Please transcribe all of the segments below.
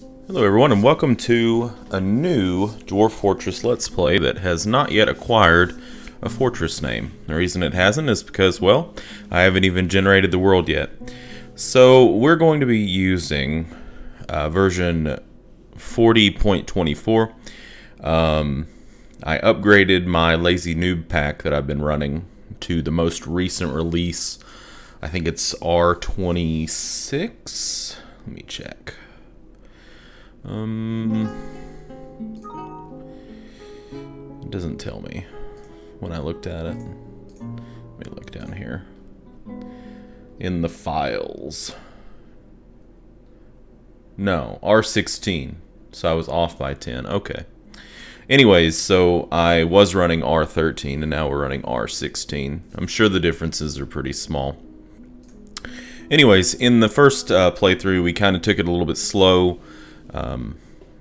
Hello everyone and welcome to a new Dwarf Fortress Let's Play that has not yet acquired a fortress name. The reason it hasn't is because, well, I haven't even generated the world yet. So we're going to be using version 40.24. I upgraded my Lazy Noob pack that I've been running to the most recent release. I think it's R26. Let me check. It doesn't tell me when I looked at it. Let me look down here in the files. No, R16. So I was off by 10. Okay. Anyways, so I was running R13 and now we're running R16. I'm sure the differences are pretty small. Anyways, in the first playthrough, we kind of took it a little bit slow.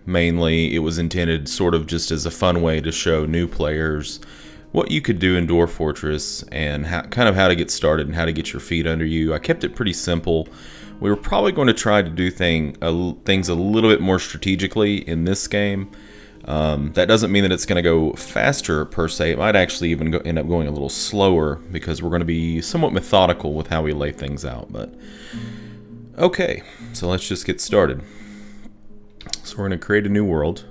Mainly, it was intended sort of just as a fun way to show new players what you could do in Dwarf Fortress and kind of how to get started and how to get your feet under you. I kept it pretty simple. We were probably going to try to do things a little bit more strategically in this game. That doesn't mean that it's going to go faster per se. It might actually even end up going a little slower because we're going to be somewhat methodical with how we lay things out. But okay, so let's just get started. So we're going to create a new world.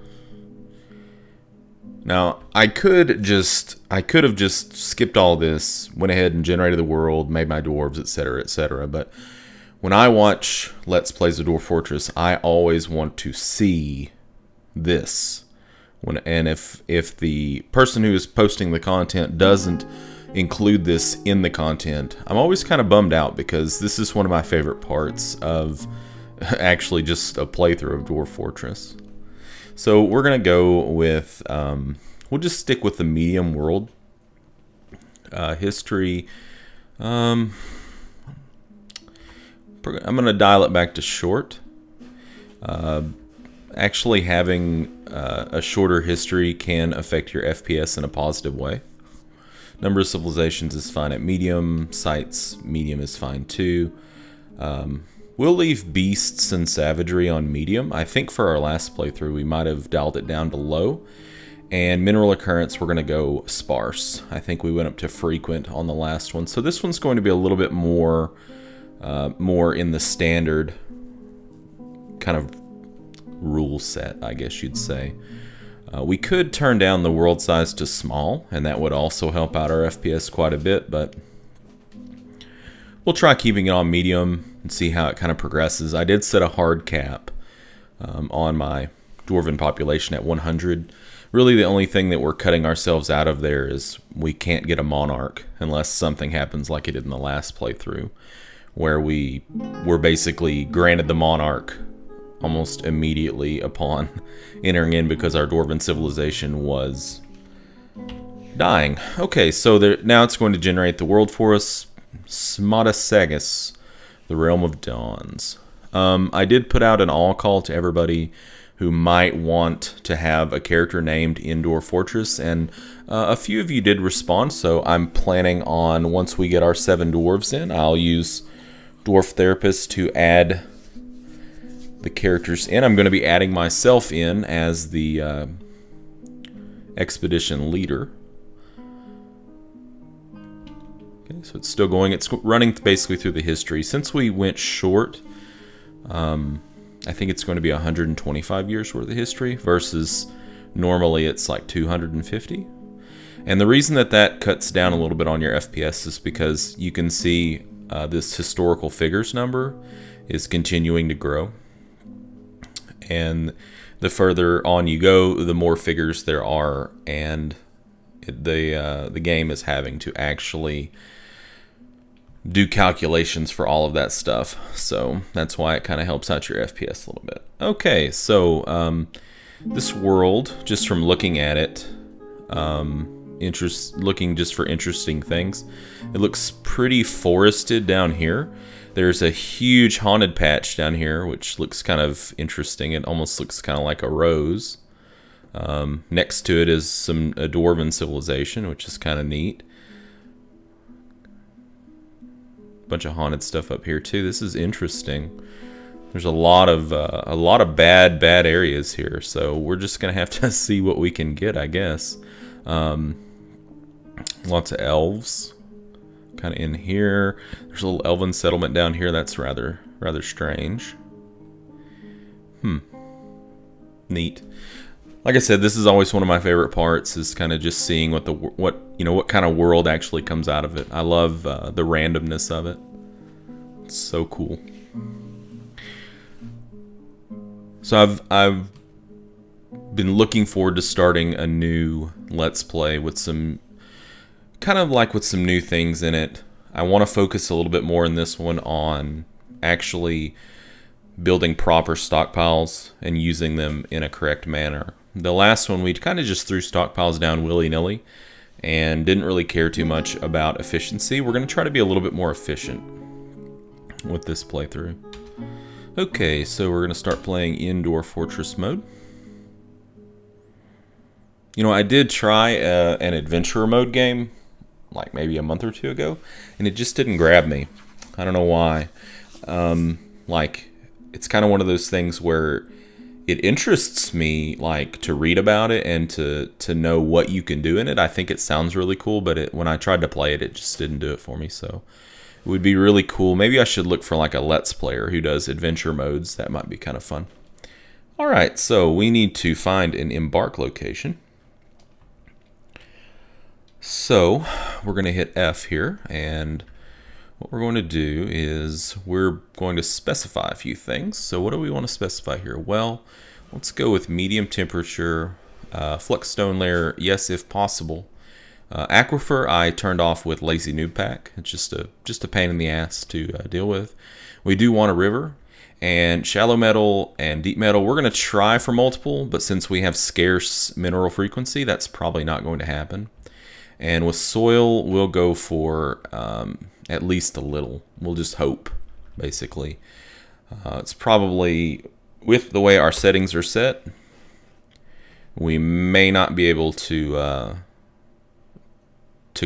Now, I could have just skipped all this, went ahead and generated the world, made my dwarves, etc., etc. But when I watch Let's Plays of Dwarf Fortress, I always want to see this. And if the person who is posting the content doesn't include this in the content, I'm always kind of bummed out because this is one of my favorite parts of actually just a playthrough of Dwarf Fortress. So we're gonna go with we'll just stick with the medium world history. I'm gonna dial it back to short. Actually having a shorter history can affect your FPS in a positive way. Number of civilizations is fine at medium. Sites, medium is fine too. We'll leave beasts and savagery on medium. I think for our last playthrough we might have dialed it down to low. And mineral occurrence we're going to go sparse. I think we went up to frequent on the last one. So this one's going to be a little bit more in the standard kind of rule set, I guess you'd say. We could turn down the world size to small, and that would also help out our FPS quite a bit, but we'll try keeping it on medium and see how it kind of progresses. I did set a hard cap on my dwarven population at 100. Really the only thing that we're cutting ourselves out of there is we can't get a monarch unless something happens like it did in the last playthrough, where we were basically granted the monarch almost immediately upon entering in because our dwarven civilization was dying. Okay, so now it's going to generate the world for us. Smadasagus, the Realm of Dawns. I did put out an all call to everybody who might want to have a character named in Dwarf Fortress, and a few of you did respond, so I'm planning on, once we get our 7 dwarves in, I'll use Dwarf Therapist to add the characters in. I'm going to be adding myself in as the expedition leader. Okay, so it's still going. It's running basically through the history. Since we went short, I think it's going to be 125 years worth of history versus normally it's like 250. And the reason that cuts down a little bit on your FPS is because you can see this historical figures number is continuing to grow. And the further on you go, the more figures there are, and the game is having to actually do calculations for all of that stuff. So that's why it kind of helps out your FPS a little bit. Okay, so this world, just from looking at it, looking just for interesting things, it looks pretty forested down here. There's a huge haunted patch down here, which looks kind of interesting. It almost looks kind of like a rose. Next to it is a dwarven civilization, which is kind of neat. Bunch of haunted stuff up here too. This is interesting. There's a lot of bad areas here, so we're just gonna have to see what we can get, I guess. Lots of elves, kind of in here. There's a little elven settlement down here. That's rather strange. Neat. Like I said, this is always one of my favorite parts, is kind of just seeing what kind of world actually comes out of it. I love the randomness of it. It's so cool. So I've been looking forward to starting a new Let's Play with some some new things in it. I want to focus a little bit more in this one on actually building proper stockpiles and using them in a correct manner. The last one, we kind of just threw stockpiles down willy-nilly and didn't really care too much about efficiency. We're going to try to be a little bit more efficient with this playthrough. Okay, so we're going to start playing in Dwarf Fortress mode. You know, I did try an adventurer mode game like maybe a month or two ago, and it just didn't grab me. I don't know why. Like, it's kind of one of those things where it interests me, like, to read about it and to know what you can do in it. I think it sounds really cool, but when I tried to play it, it just didn't do it for me. So it would be really cool. Maybe I should look for like a Let's Player who does adventure modes. That might be kind of fun. All right, so we need to find an embark location. So we're going to hit F here, and what we're going to do is we're going to specify a few things. So what do we want to specify here? Well, let's go with medium temperature, flux stone layer, yes if possible. Aquifer I turned off with lazy noob pack. It's just a pain in the ass to deal with. We do want a river, and shallow metal and deep metal we're going to try for multiple, but since we have scarce mineral frequency, that's probably not going to happen. And with soil, we'll go for at least a little. We'll just hope, basically. It's probably, with the way our settings are set, we may not be able to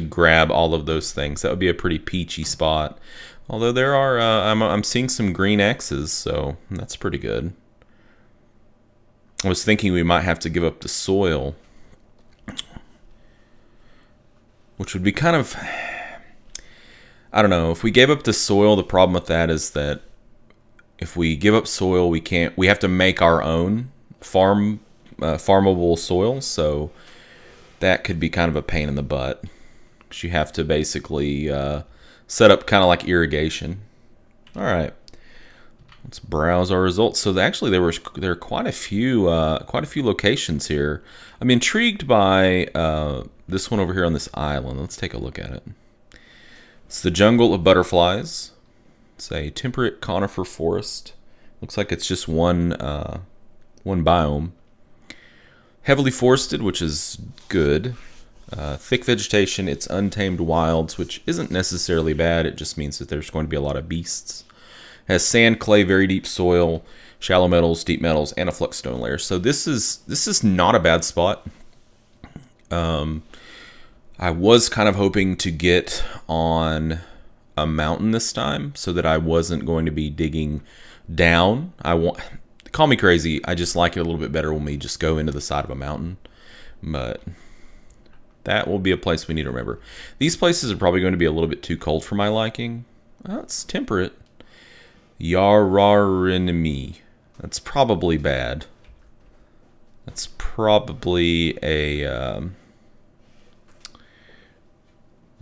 grab all of those things. That would be a pretty peachy spot. Although there are, I'm seeing some green X's, so that's pretty good. I was thinking we might have to give up the soil, which would be kind of, I don't know. If we gave up the soil, the problem with that is that if we give up soil, we have to make our own farmable soil. So that could be kind of a pain in the butt, because you have to basically set up kind of like irrigation. All right, let's browse our results. So actually, there are quite a few locations here. I'm intrigued by this one over here on this island. Let's take a look at it. It's the jungle of butterflies. It's a temperate conifer forest. Looks like it's just one biome. Heavily forested, which is good. Thick vegetation. It's untamed wilds, which isn't necessarily bad. It just means that there's going to be a lot of beasts. Has sand, clay, very deep soil, shallow metals, deep metals, and a flux stone layer. So this is not a bad spot. I was kind of hoping to get on a mountain this time, so that I wasn't going to be digging down. Call me crazy, I just like it a little bit better when we just go into the side of a mountain. But that will be a place we need to remember. These places are probably going to be a little bit too cold for my liking. Well, it's temperate. Yararinimi. That's probably bad. That's probably a...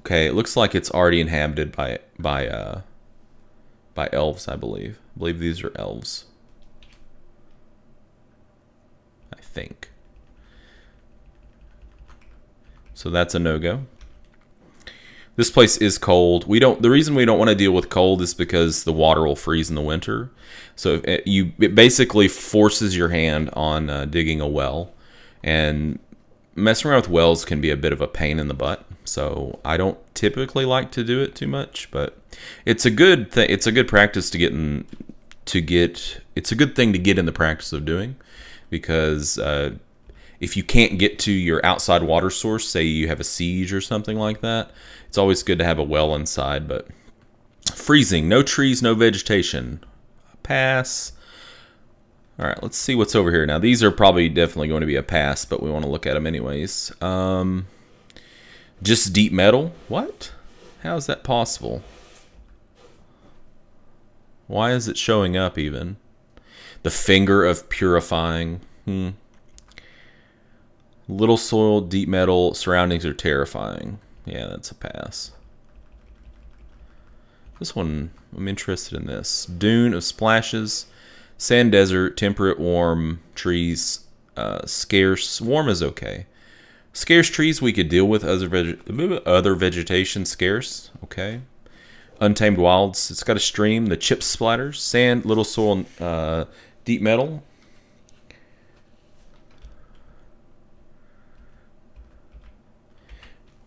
Okay, it looks like it's already inhabited by elves, I believe. I believe these are elves. I think. So that's a no-go. This place is cold. The reason we don't want to deal with cold is because the water will freeze in the winter. So it basically forces your hand on digging a well, and messing around with wells can be a bit of a pain in the butt. So I don't typically like to do it too much, but it's a good thing. It's a good practice it's a good thing to get in the practice of doing, because if you can't get to your outside water source, say you have a siege or something like that, it's always good to have a well inside. But freezing, no trees, no vegetation. pass. All right, let's see what's over here. Now, these are probably definitely going to be a pass, but we want to look at them anyways. Just deep metal? What? How is that possible? Why is it showing up even? The finger of purifying. Little soil, deep metal, surroundings are terrifying. Yeah, that's a pass. This one, I'm interested in this. Dune of splashes, sand desert, temperate, warm, trees, scarce. Warm is okay. Scarce trees we could deal with. Other vegetation scarce. Okay. Untamed wilds. It's got a stream. The chip splatters. Sand, little soil, deep metal.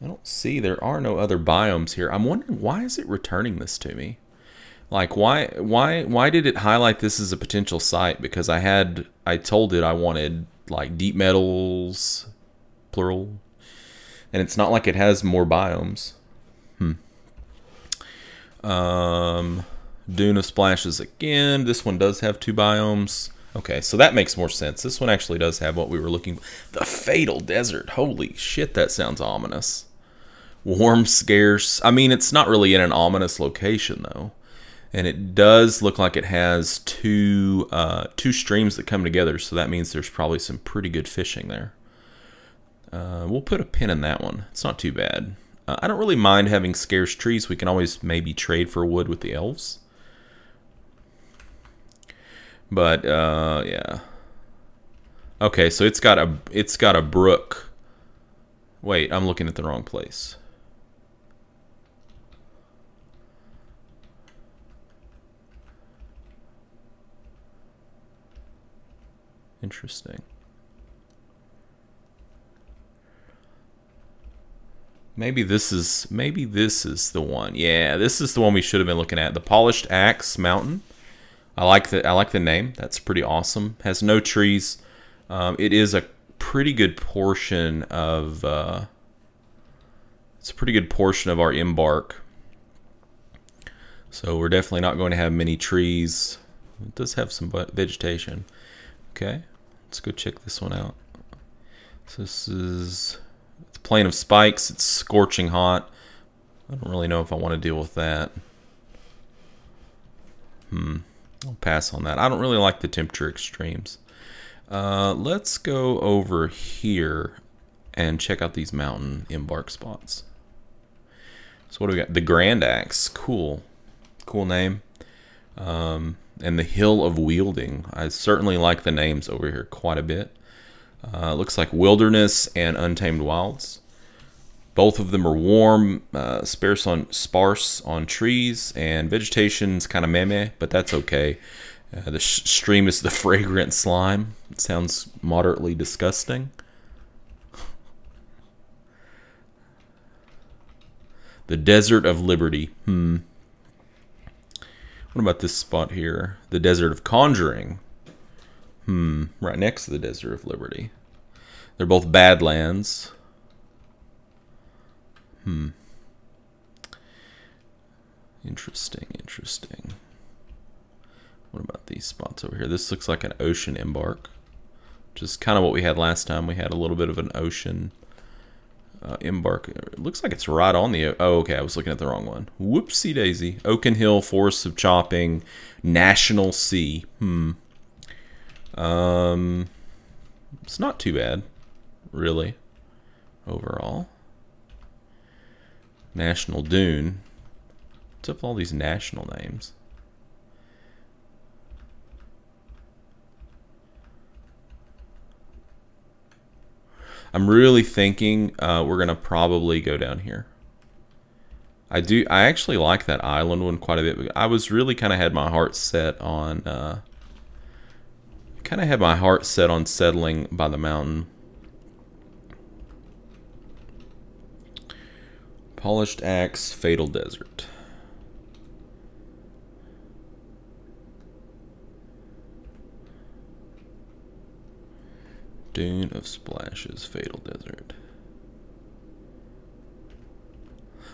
I don't see. There are no other biomes here. I'm wondering, why is it returning this to me? Like, why did it highlight this as a potential site? Because I told it I wanted like deep metals, plural, and it's not like it has more biomes. Dune of splashes again. This one does have 2 biomes. Okay, so that makes more sense. This one actually does have what we were looking for. The Fatal Desert. Holy shit, that sounds ominous. Warm, scarce. I mean, it's not really in an ominous location, though. And it does look like it has two streams that come together, so that means there's probably some pretty good fishing there. We'll put a pin in that one. It's not too bad. I don't really mind having scarce trees. We can always maybe trade for wood with the elves. But yeah. Okay, so it's got a brook. Wait, I'm looking at the wrong place. Interesting. Maybe this is the one. Yeah, this is the one we should have been looking at. The Polished Axe Mountain. I like the name. That's pretty awesome. Has no trees. It is a pretty good portion of it's a pretty good portion of our embark. So we're definitely not going to have many trees. It does have some vegetation. Okay, let's go check this one out. So this is the Plain of Spikes. It's scorching hot. I don't really know if I want to deal with that. I'll pass on that. I don't really like the temperature extremes. Let's go over here and check out these mountain embark spots. So what do we got? The Grand Axe. Cool. Cool name. And the Hill of Wielding. I certainly like the names over here quite a bit. Looks like Wilderness and Untamed Wilds. Both of them are warm, sparse on trees, and vegetation's kind of meh, but that's okay. The stream is the fragrant slime. It sounds moderately disgusting. The Desert of Liberty. What about this spot here? The Desert of Conjuring. Right next to the Desert of Liberty. They're both badlands. Interesting, interesting. What about these spots over here? This looks like an ocean embark, which is kind of what we had last time. We had a little bit of an ocean embark. It looks like it's right on the... Oh, okay, I was looking at the wrong one. Whoopsie daisy. Oaken Hill, Forests of Chopping, National Sea. It's not too bad, really, overall. National Dune. What's up with all these national names? I'm really thinking we're gonna probably go down here. I actually like that island one quite a bit. I was really kind of had my heart set on settling by the mountain. Polished Axe, Fatal Desert. Dune of Splashes, Fatal Desert.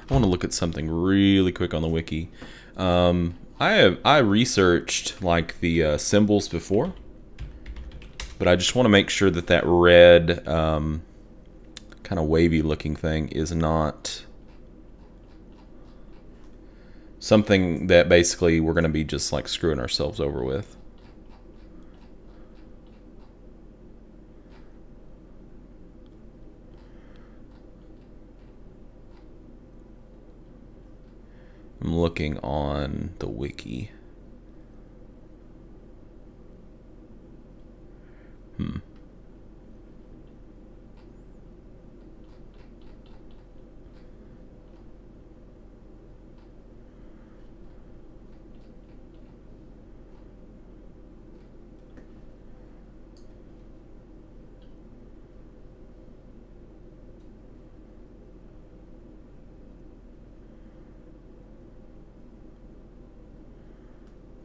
I want to look at something really quick on the wiki. I researched like the symbols before, but I just want to make sure that that red kind of wavy looking thing is not something that basically we're going to be just like screwing ourselves over with. I'm looking on the wiki.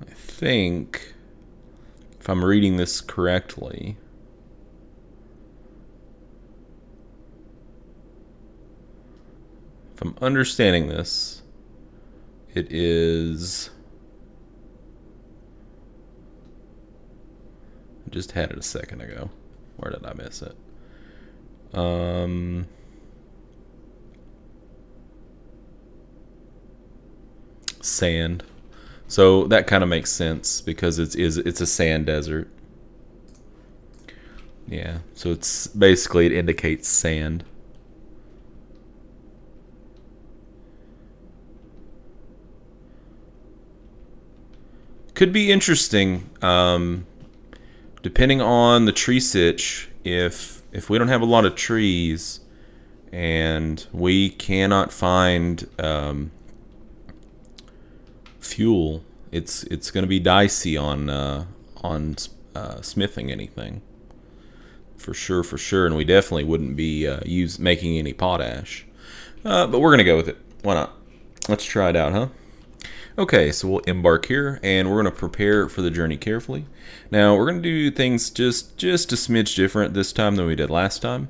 I think, if I'm reading this correctly, if I'm understanding this, it is... I just had it a second ago. Where did I miss it? Sand. So that kind of makes sense because it's a sand desert. Yeah, so it's basically, it indicates sand. Could be interesting, depending on the tree sitch. If we don't have a lot of trees and we cannot find fuel, it's going to be dicey on smithing anything, for sure, and we definitely wouldn't be making any potash. But we're gonna go with it. Why not? Let's try it out, huh? Okay, so we'll embark here, and we're gonna prepare for the journey carefully. Now we're gonna do things just a smidge different this time than we did last time.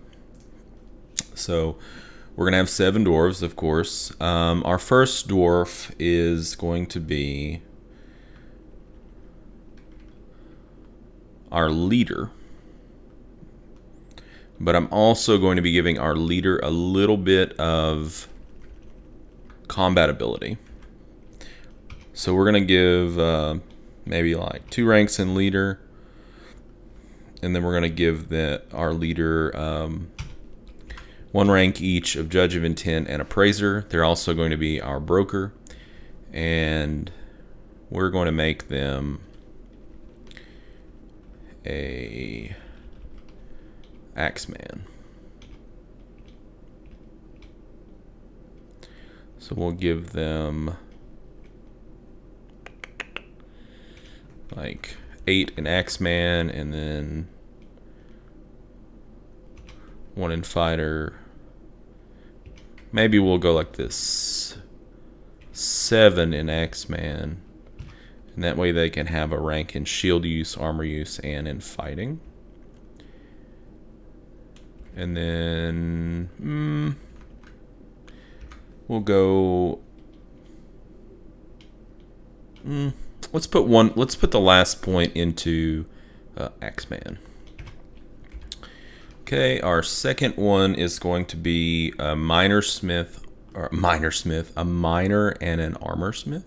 So we're gonna have 7 dwarves, of course. Our first dwarf is going to be our leader, but I'm also going to be giving our leader a little bit of combat ability. So we're gonna give maybe like 2 ranks in leader, and then we're gonna give our leader 1 rank each of Judge of Intent and Appraiser. They're also going to be our broker, and we're going to make them a Axeman. So we'll give them like 8 in Axeman, and then 1 in Fighter. Maybe we'll go like this: 7 in Axeman, and that way they can have a rank in shield use, armor use, and in fighting. And then we'll go. Let's put the last point into Axeman. Okay, our second one is going to be a miner and an armor smith.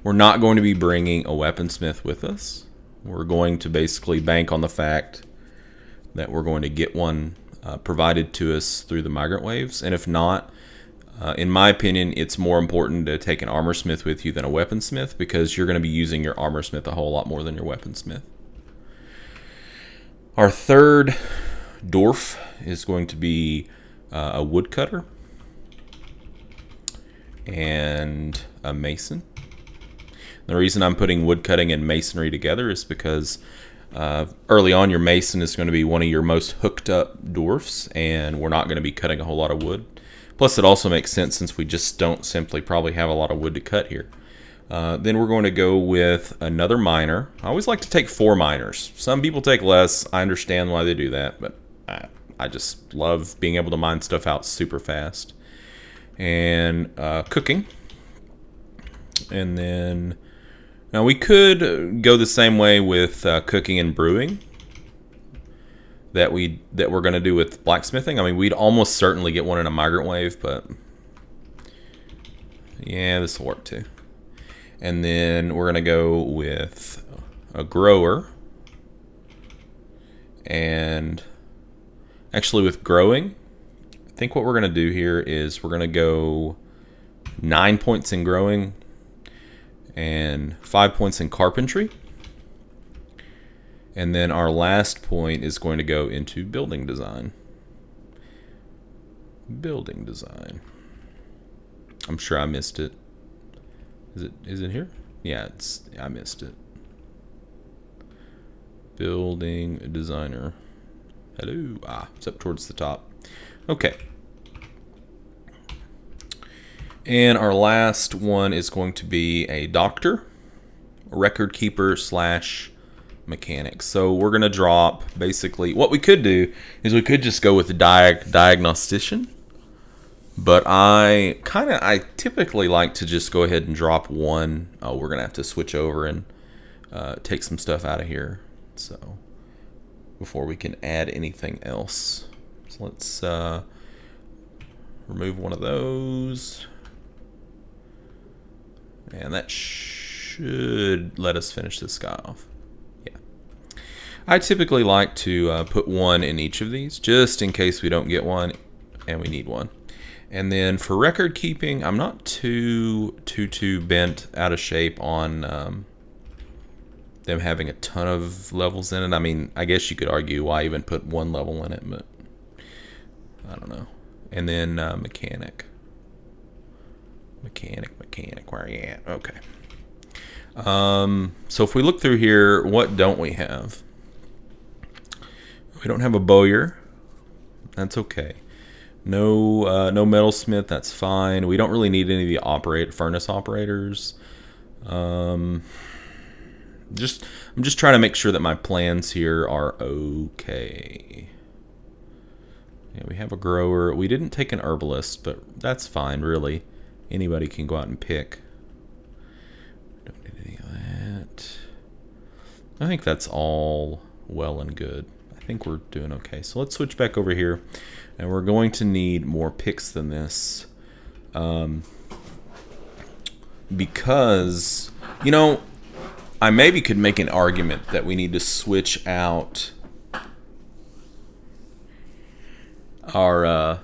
We're not going to be bringing a weaponsmith with us. We're going to basically bank on the fact that we're going to get one provided to us through the migrant waves, and if not, in my opinion, it's more important to take an armor smith with you than a weaponsmith, because you're going to be using your armor smith a whole lot more than your weaponsmith. Our third dwarf is going to be a woodcutter and a mason. The reason I'm putting woodcutting and masonry together is because early on your mason is going to be one of your most hooked up dwarfs, and we're not going to be cutting a whole lot of wood. Plus it also makes sense since we just don't simply probably have a lot of wood to cut here. Then we're going to go with another miner. I always like to take 4 miners. Some people take less. I understand why they do that, but I just love being able to mine stuff out super fast. And cooking. And then Now we could go the same way with cooking and brewing that we're going to do with blacksmithing. I mean, we'd almost certainly get one in a migrant wave, but yeah, this will work too. And then we're going to go with a grower. And actually with growing, I think what we're going to do here is we're going to go 9 points in growing and 5 points in carpentry. And then our last point is going to go into building design. Building design. I'm sure I missed it. Is it here? Yeah, I missed it. Building designer. Hello. It's up towards the top. Okay. And our last one is going to be a doctor, record keeper / mechanic. So we're going to drop basically, what we could do is we could just go with the diagnostician. But I typically like to just go ahead and drop one. Oh, we're going to have to switch over and take some stuff out of here. So before we can add anything else. So let's remove one of those. And that should let us finish this guy off. Yeah. I typically like to put one in each of these, just in case we don't get one and we need one. And then for record keeping, I'm not too bent out of shape on them having a ton of levels in it. I mean, I guess you could argue why even put one level in it, but I don't know. And then mechanic, where are you at? Okay. So if we look through here, what don't we have? We don't have a bowyer. That's okay. No metalsmith. That's fine. We don't really need any of the furnace operators. I'm just trying to make sure that my plans here are okay. Yeah, we have a grower. We didn't take an herbalist, but that's fine, really. Anybody can go out and pick. Don't need any of that. I think that's all well and good. I think we're doing okay. So let's switch back over here. And we're going to need more picks than this. Because, you know, I maybe could make an argument that we need to switch out our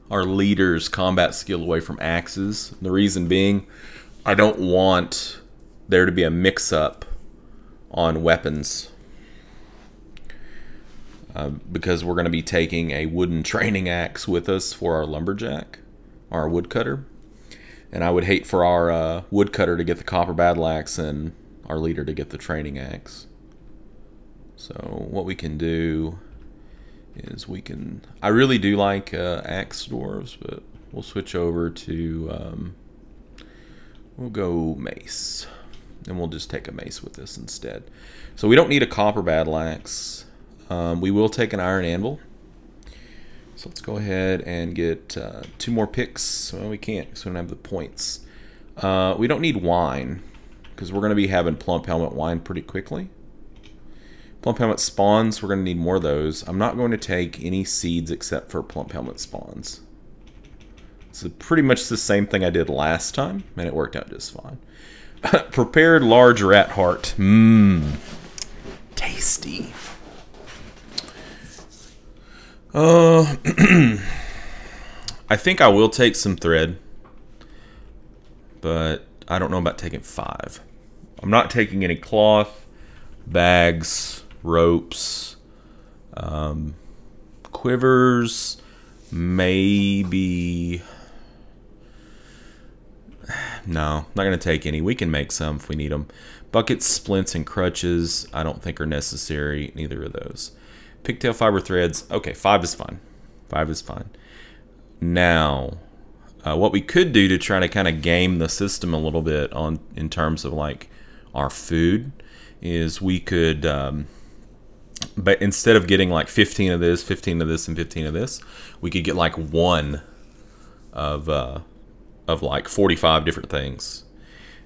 leader's combat skill away from axes. The reason being, I don't want there to be a mix-up on weapons. Because we're going to be taking a wooden training axe with us for our lumberjack, our woodcutter. And I would hate for our woodcutter to get the copper battle axe and our leader to get the training axe. So what we can do is I really do like axe dwarves, but we'll switch over to, we'll go mace. And we'll just take a mace with us instead. So we don't need a copper battle axe. We will take an iron anvil. So let's go ahead and get 2 more picks. Well, we can't because we don't have the points. We don't need wine because we're going to be having plump helmet wine pretty quickly. Plump helmet spawns, we're going to need more of those. I'm not going to take any seeds except for plump helmet spawns. So pretty much the same thing I did last time, and it worked out just fine. Prepared large rat heart. Tasty. I think I will take some thread, but I don't know about taking 5. I'm not taking any cloth, bags, ropes, quivers, maybe. No, not going to take any. We can make some if we need them. Buckets, splints, and crutches I don't think are necessary. Neither of those. Pigtail fiber threads. Okay, 5 is fine. 5 is fine. Now, what we could do to try to kind of game the system a little bit in terms of like our food is we could, but instead of getting like 15 of this, 15 of this, and 15 of this, we could get like 1 of like 45 different things.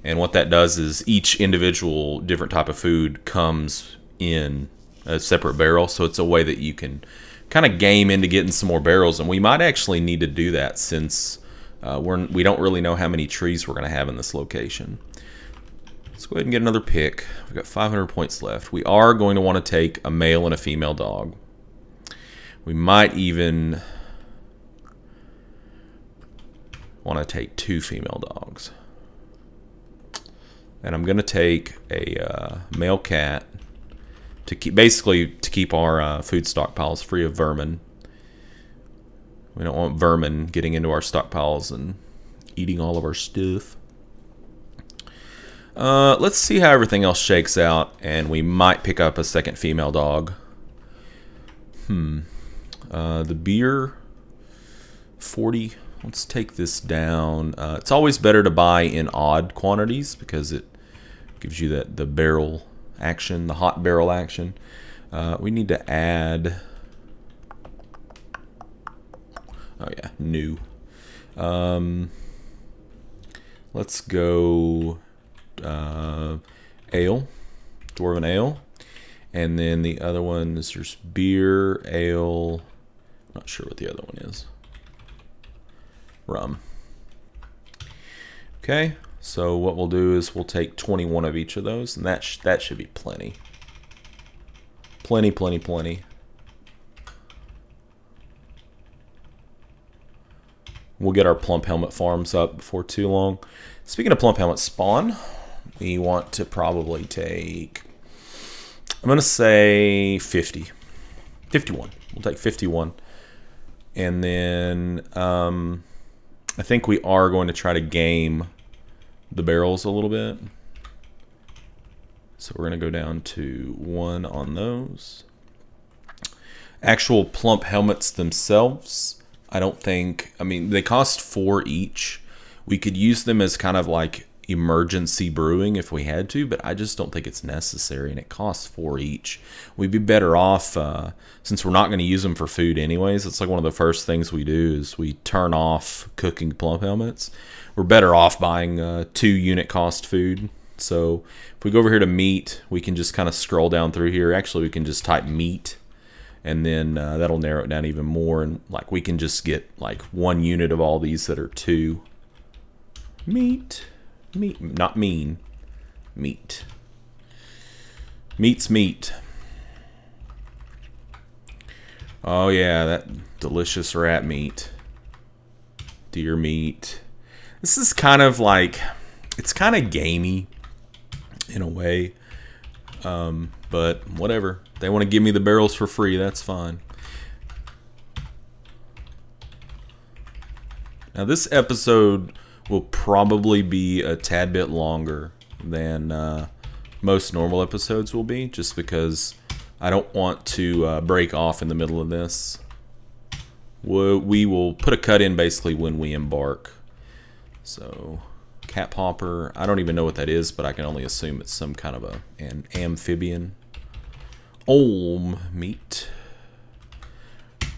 And what that does is each individual different type of food comes in a separate barrel. So it's a way that you can kind of game into getting some more barrels. And we might actually need to do that since we don't really know how many trees we're going to have in this location. Let's go ahead and get another pick. We've got 500 points left. We are going to want to take a male and a female dog. We might even want to take 2 female dogs. And I'm going to take a male cat to keep our food stockpiles free of vermin. We don't want vermin getting into our stockpiles and eating all of our stuff. Let's see how everything else shakes out, and we might pick up a second female dog. The beer, 40. Let's take this down. It's always better to buy in odd quantities because it gives you the barrel action, the hot barrel action. We need to add... Oh yeah, new. Let's go ale, dwarven ale. And then the other one is just beer, ale. Not sure what the other one is. Rum. Okay, so what we'll do is we'll take 21 of each of those, and that should be plenty. Plenty. We'll get our plump helmet farms up before too long. Speaking of plump helmet spawn, we want to probably take, I'm going to say 50. 51. We'll take 51. And then I think we are going to try to game the barrels a little bit. So we're going to go down to 1 on those. Actual plump helmets themselves, I don't think, I mean, they cost 4 each. We could use them as kind of like emergency brewing if we had to, but I just don't think it's necessary, and it costs 4 each. We'd be better off, since we're not going to use them for food anyways, it's like one of the first things we do is we turn off cooking plump helmets. We're better off buying 2 unit cost food. So if we go over here to meat, we can just kind of scroll down through here. Actually, we can just type meat, and then that'll narrow it down even more, and like we can just get like 1 unit of all these that are 2. Meat, not mean, meat. Meat's meat. Oh yeah, that delicious rat meat. Deer meat. This is kind of like, it's kind of gamey in a way, but whatever. They want to give me the barrels for free, that's fine. Now this episode will probably be a tad bit longer than most normal episodes will be, just because I don't want to break off in the middle of this. We will put a cut in basically when we embark. So, cat popper, I don't even know what that is, but I can only assume it's some kind of an amphibian. Olm meat.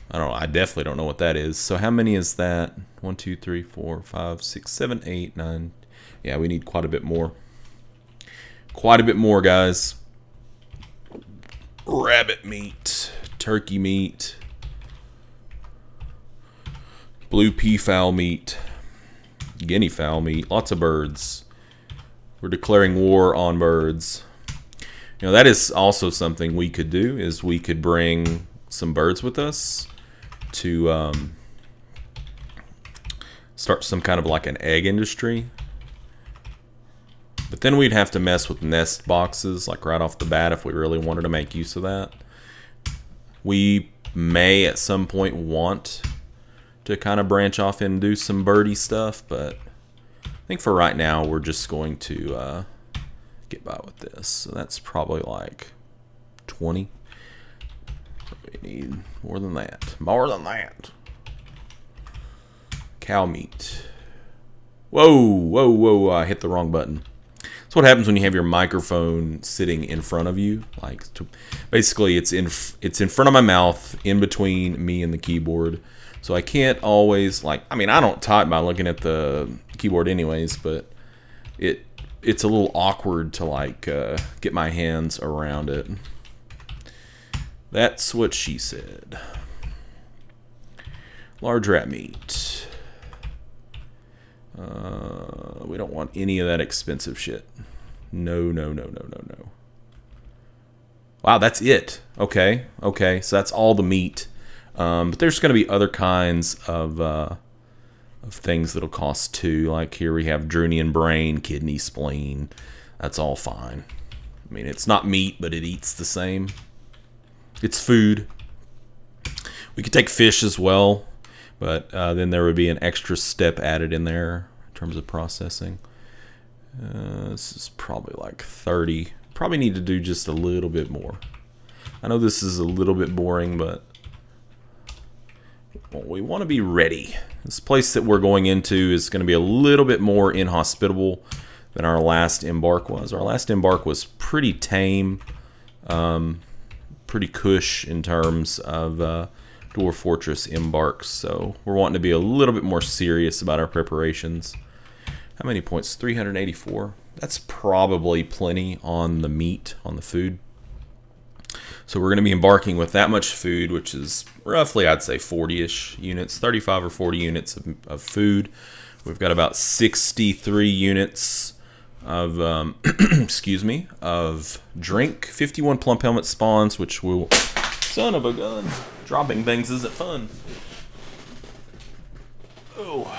I don't know, I definitely don't know what that is. So how many is that? 1, 2, 3, 4, 5, 6, 7, 8, 9. Yeah, we need quite a bit more. Quite a bit more, guys. Rabbit meat, turkey meat, blue peafowl meat, guinea fowl meat, lots of birds. We're declaring war on birds. You know, that is also something we could do, is we could bring some birds with us to start some kind of like an egg industry. But then we'd have to mess with nest boxes like right off the bat if we really wanted to make use of that. We may at some point want to kind of branch off and do some birdie stuff, but I think for right now we're just going to get by with this. So that's probably like 20. We need more than that. More than that. Cow meat. Whoa, I hit the wrong button. That's what happens when you have your microphone sitting in front of you. Like, basically, it's in front of my mouth, in between me and the keyboard. So I can't always, like, I mean, I don't type by looking at the keyboard anyways, but it's a little awkward to like get my hands around it. That's what she said. Large rat meat. We don't want any of that expensive shit. No, no, no, no, no, no. Wow, that's it. Okay, okay, so that's all the meat. But there's going to be other kinds of things that'll cost too. Like here we have Drunian brain, kidney, spleen. That's all fine. I mean, it's not meat, but it eats the same. It's food. We could take fish as well, but then there would be an extra step added in there in terms of processing. This is probably like 30. Probably need to do just a little bit more. I know this is a little bit boring, but well, we want to be ready. This place that we're going into is going to be a little bit more inhospitable than our last embark was. Our last embark was pretty tame, pretty cush in terms of Dwarf Fortress embarks. So we're wanting to be a little bit more serious about our preparations. How many points? 384. That's probably plenty on the meat, on the food. So we're going to be embarking with that much food, which is roughly, I'd say, 40-ish units, 35 or 40 units of food. We've got about 63 units of, excuse me, of drink. 51 plump helmet spawns, which will, son of a gun, dropping things isn't fun. Oh,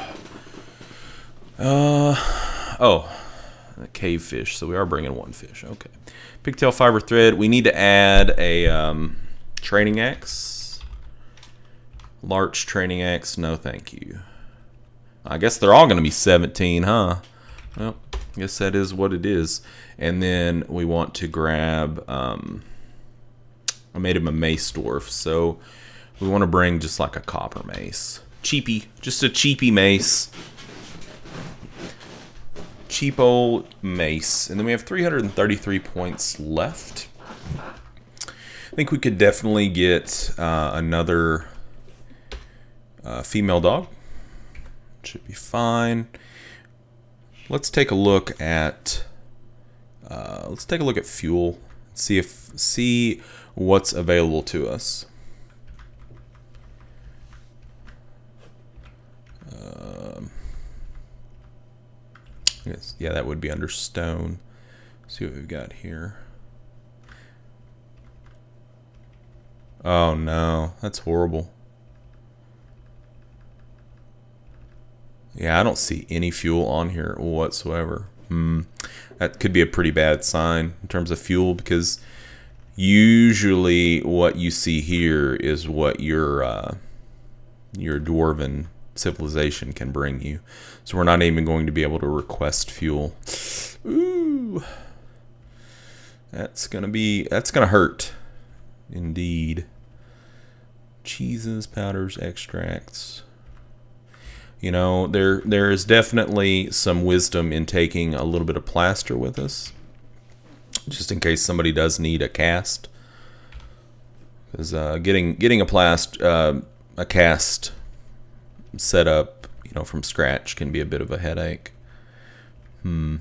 a cave fish. So we are bringing one fish. Okay. Pigtail fiber thread. We need to add a training axe. Larch training axe. No, thank you. I guess they're all going to be 17, huh? Well, I guess that is what it is. And then we want to grab. I made him a mace dwarf, so we want to bring just like a copper mace. Cheapy, just a cheapy mace. Cheap old mace. And then we have 333 points left. I think we could definitely get another female dog. Should be fine. Let's take a look at fuel. See what's available to us. Yes, yeah, that would be under stone. Let's see what we've got here. Oh no, that's horrible. Yeah, I don't see any fuel on here whatsoever. That could be a pretty bad sign in terms of fuel, because usually what you see here is what your dwarven civilization can bring you. So we're not even going to be able to request fuel. Ooh. That's gonna hurt. Indeed. Cheeses, powders, extracts. You know, there is definitely some wisdom in taking a little bit of plaster with us, just in case somebody does need a cast. Because getting a cast set up, you know, from scratch can be a bit of a headache. No,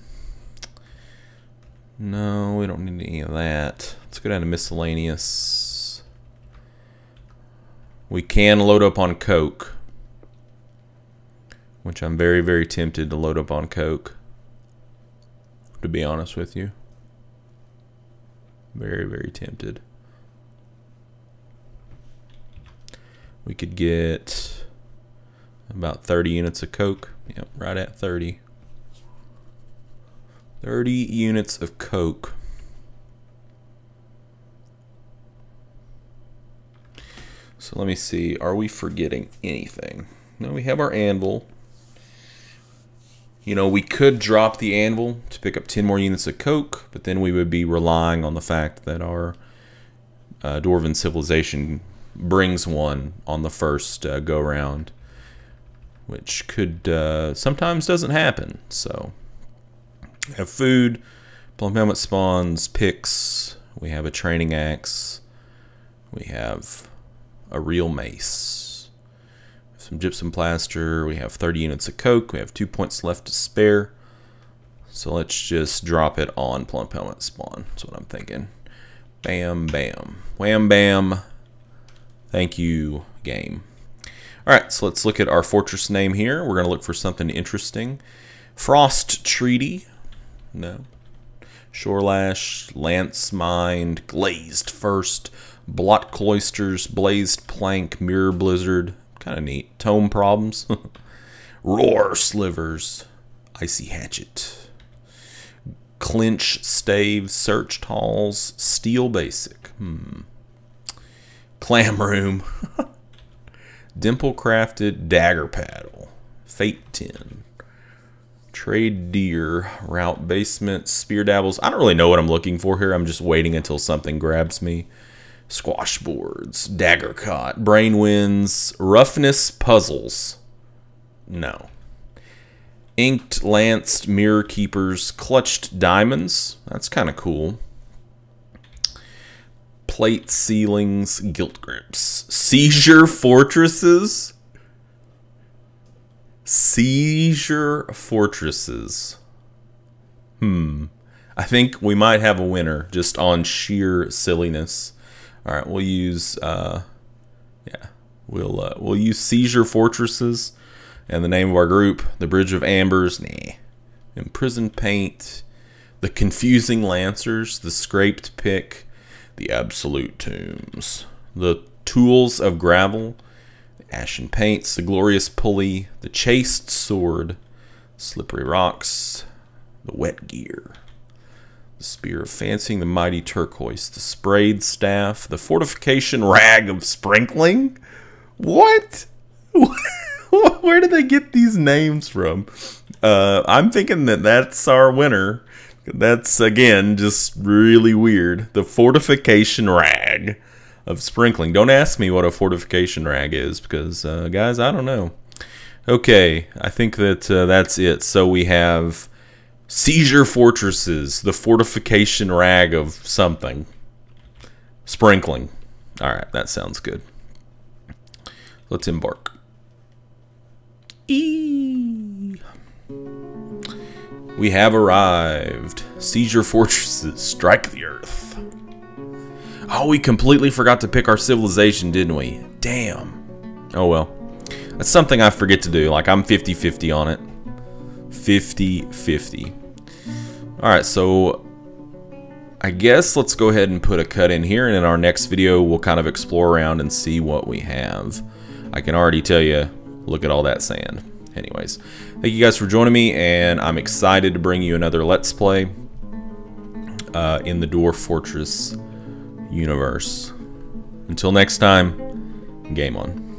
we don't need any of that. Let's go down to miscellaneous. We can load up on coke, which I'm very, very tempted to load up on coke, to be honest with you. Very, very tempted. We could get about 30 units of coke. Yep, right at 30. 30 units of coke. So let me see. Are we forgetting anything? No, we have our anvil. You know, we could drop the anvil to pick up 10 more units of coke, but then we would be relying on the fact that our dwarven civilization brings one on the first go-round, which could sometimes doesn't happen. So we have food, plump helmet spawns, picks, we have a training axe, we have a real mace, some gypsum plaster, we have 30 units of coke, we have 2 points left to spare. So let's just drop it on Plump Helmet spawn. That's what I'm thinking. Bam, bam. Wham, bam. Thank you, game. Alright, so let's look at our fortress name here. We're going to look for something interesting. Frost Treaty. No. Shorelash, Lance Mind, Glazed First, Blot Cloisters, Blazed Plank, Mirror Blizzard. Kind of neat. Tome Problems. Roar Slivers. Icy Hatchet. Clinch Stave, Searched Halls, Steel Basic. Clam Room. Dimple Crafted, Dagger Paddle. Fate 10. Trade Deer, Route Basement, Spear Dabbles. I don't really know what I'm looking for here. I'm just waiting until something grabs me. Squash Boards, Dagger Cot, Brain Winds, Roughness Puzzles. No. Inked Lanced Mirror Keepers, Clutched Diamonds. That's kind of cool. Plate Ceilings, Guilt Grips. Seizurefortresses. Seizurefortresses. I think we might have a winner just on sheer silliness. All right, we'll use we'll use Seizurefortresses, and the name of our group, the Bridge of Ambers. Nah. Imprisoned Paint, the Confusing Lancers, the Scraped Pick, the Absolute Tombs, the Tools of Gravel, the Ashen Paints, the Glorious Pulley, the Chased Sword, Slippery Rocks, the Wet Gear, the Spear of Fancying, the Mighty Turquoise, the Sprayed Staff, the Fortification Rag of Sprinkling. What? Where did they get these names from? I'm thinking that that's our winner. That's, again, just really weird. The Fortification Rag of Sprinkling. Don't ask me what a Fortification Rag is, because, guys, I don't know. Okay, I think that that's it. So we have Seizurefortresses, the Fortification Rag of something. Sprinkling. Alright, that sounds good. Let's embark. We have arrived. Seizurefortresses, strike the earth. Oh, we completely forgot to pick our civilization, didn't we? Damn. Oh well. That's something I forget to do. Like, I'm 50-50 on it. 50-50. Alright, so I guess let's go ahead and put a cut in here, and in our next video we'll kind of explore around and see what we have. I can already tell you, look at all that sand. Anyways, thank you guys for joining me, and I'm excited to bring you another Let's Play in the Dwarf Fortress universe. Until next time, game on.